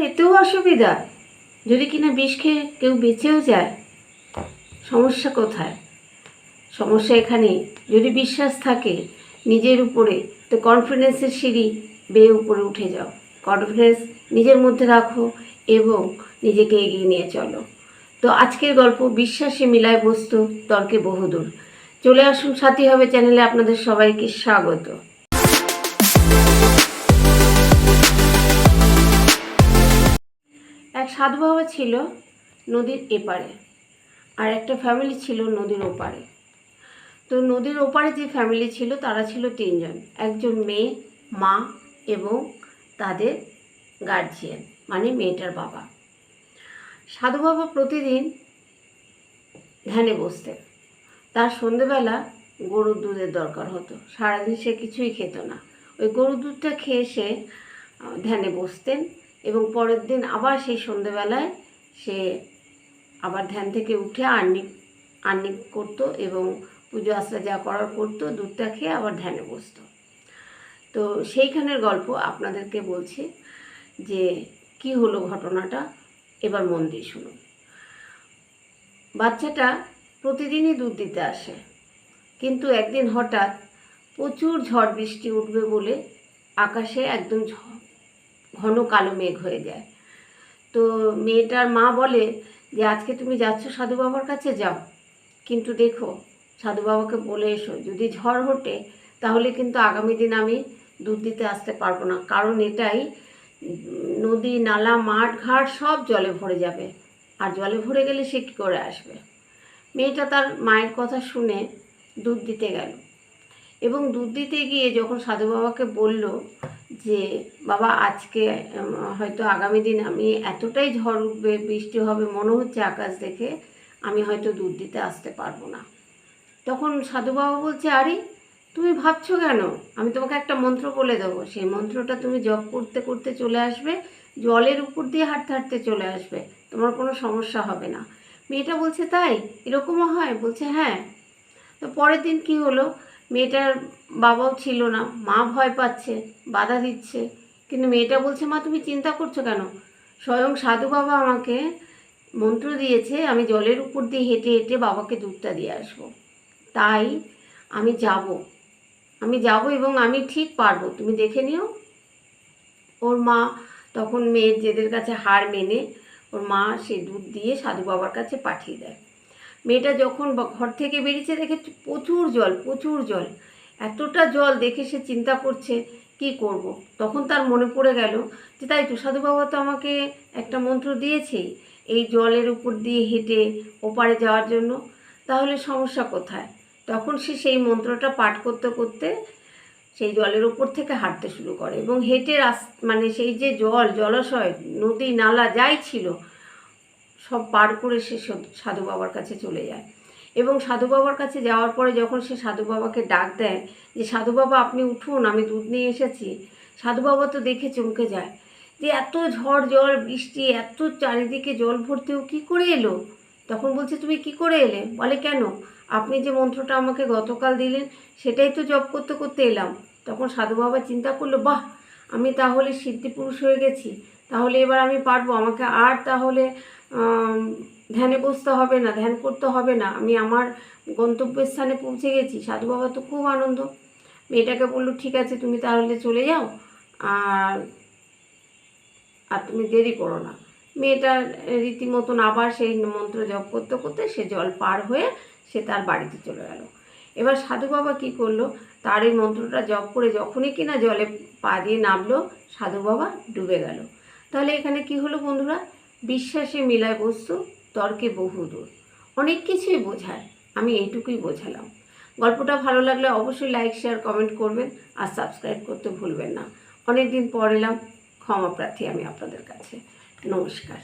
এতেও অসুবিধা? যদি কিনা বিষ খেয়ে কেউ বেঁচেও যায়, সমস্যা কোথায়? সমস্যা এখানেই, যদি বিশ্বাস থাকে নিজের উপরে তো কনফিডেন্সের সিঁড়ি বেয়ে উপরে উঠে যাও। কনফিডেন্স নিজের মধ্যে রাখো এবং নিজেকে এগিয়ে নিয়ে চলো। তো আজকের গল্প বিশ্বাসে মিলায় বস্তু, তর্কে বহুদূর। চলে আসুন সাথী হবে চ্যানেলে, আপনাদের সবাইকে স্বাগত। এক সাধু বাবা ছিল নদীর এপারে, আর একটা ফ্যামিলি ছিল নদীর ওপারে। তো নদীর ওপারে যে ফ্যামিলি ছিল তারা ছিল তিনজন, একজন মেয়ে, মা এবং তাদের গার্জিয়ান মানে মেয়েটার বাবা। সাধু বাবা প্রতিদিন ধ্যানে বসতেন। তার সন্ধেবেলা গরুর দুধের দরকার হতো, সারাদিন সে কিছুই খেত না। ওই গরুর দুধটা খেয়ে সে ধ্যানে বসতেন এবং পরের দিন আবার সেই সন্ধেবেলায় সে আবার ধ্যান থেকে উঠে আর্নিক করতো এবং পুজো আশ্রা যা করার করতো, দুধটা খেয়ে আবার ধ্যানে বসতো। তো সেইখানের গল্প আপনাদেরকে বলছি যে কি হলো ঘটনাটা, এবার মন দিয়ে শুনুন। বাচ্চাটা প্রতিদিনই দুধ দিতে আসে, কিন্তু একদিন হঠাৎ প্রচুর ঝড় বৃষ্টি উঠবে বলে আকাশে একদম ঘন কালো মেঘ হয়ে যায়। তো মেয়েটার মা বলে যে আজকে তুমি যাচ্ছ সাধু বাবার কাছে, যাও, কিন্তু দেখো সাধু বাবাকে বলে এসো যদি ঝড় ওঠে তাহলে কিন্তু আগামী দিন আমি দুধ দিতে আসতে পারবো না, কারণ এটাই নদী নালা মাঠ ঘাট সব জলে ভরে যাবে, আর জলে ভরে গেলে সে কী করে আসবে। মেয়েটা তার মায়ের কথা শুনে দুধ দিতে গেল এবং দুধ দিতে গিয়ে যখন সাধু বাবাকে বলল যে বাবা আজকে হয়তো আগামী দিন আমি এতটাই ঝড় উঠবে, বৃষ্টি হবে মনে হচ্ছে আকাশ দেখে, আমি হয়তো দুধ দিতে আসতে পারবো না, তখন সাধু বাবা বলছে আরে তুমি ভাবছো কেন, আমি তোমাকে একটা মন্ত্র বলে দেবো, সেই মন্ত্রটা তুমি জপ করতে করতে চলে আসবে, জলের উপর দিয়ে হাঁটতে হাঁটতে চলে আসবে, তোমার কোনো সমস্যা হবে না। মেয়েটা বলছে তাই, এরকমও হয়? বলছে হ্যাঁ। তো পরের দিন কি হলো, মেয়েটার বাবাও ছিল না, মা ভয় পাচ্ছে, বাধা দিচ্ছে, কিন্তু মেয়েটা বলছে মা তুমি চিন্তা করছো কেন, স্বয়ং সাধু বাবা আমাকে মন্ত্র দিয়েছে আমি জলের উপর দিয়ে হেঁটে হেঁটে বাবাকে দুধটা দিয়ে আসবো, তাই আমি যাব এবং আমি ঠিক পারবো, তুমি দেখে নিও। ওর মা তখন মেয়ের জেদের কাছে হার মেনে ওর মা সেই দুধ দিয়ে সাধু বাবার কাছে পাঠিয়ে দেয়। মেয়েটা যখন ঘর থেকে বেরিয়েছে দেখে প্রচুর জল, এতটা জল দেখে সে চিন্তা করছে কি করব। তখন তার মনে পড়ে গেল যে তাই তো সাধু বাবা তো আমাকে একটা মন্ত্র দিয়েছেই এই জলের উপর দিয়ে হেঁটে ওপারে যাওয়ার জন্য, তাহলে সমস্যা কোথায়। তখন সে সেই মন্ত্রটা পাঠ করতে করতে সেই জলের উপর থেকে হাঁটতে শুরু করে এবং হেঁটে মানে সেই যে জলাশয় নদী নালা যাই ছিল সব পার করে সে সাধু বাবার কাছে চলে যায়। এবং সাধু বাবার কাছে যাওয়ার পরে যখন সে সাধু বাবাকে ডাক দেয় যে সাধু বাবা আপনি উঠুন, আমি দুধ নিয়ে এসেছি, সাধু বাবা তো দেখে চমকে যায় যে এত ঝড় জল বৃষ্টি, এত চারিদিকে জল ভর্তিও কী করে এলো। তখন বলছে তুমি কি করে এলে? বলে কেন, আপনি যে মন্ত্রটা আমাকে গতকাল দিলেন সেটাই তো জপ করতে করতে এলাম। তখন সাধু বাবা চিন্তা করলো বাহ, আমি তাহলে সিদ্ধিপুরুষ হয়ে গেছি, তাহলে এবার আমি পারবো, আমাকে আর তাহলে ধ্যানে বসতে হবে না, ধ্যান করতে হবে না, আমি আমার গন্তব্যস্থানে পৌঁছে গেছি। সাধু বাবা তো খুব আনন্দ। মেয়েটাকে বললো ঠিক আছে তুমি তাহলে চলে যাও, আর আর তুমি দেরি করো না। মেয়েটার রীতিমতন আবার সেই মন্ত্র জপ করতে করতে সে জল পার হয়ে সে তার বাড়িতে চলে গেল। এবার সাধু বাবা কী করলো, তার এই মন্ত্রটা জপ করে যখনই কিনা জলে পা দিয়ে নামলো সাধু বাবা ডুবে গেল। তাহলে এখানে কি হলো বন্ধুরা, বিশ্বাসে মিলায় বস্তু, তর্কে বহুদূর। অনেক কিছুই বোঝায়, আমি এইটুকুই বোঝালাম। গল্পটা ভালো লাগলে অবশ্যই লাইক শেয়ার কমেন্ট করবেন আর সাবস্ক্রাইব করতে ভুলবেন না। অনেক দিন পর এলাম, ক্ষমা প্রার্থী আমি আপনাদের কাছে। নমস্কার।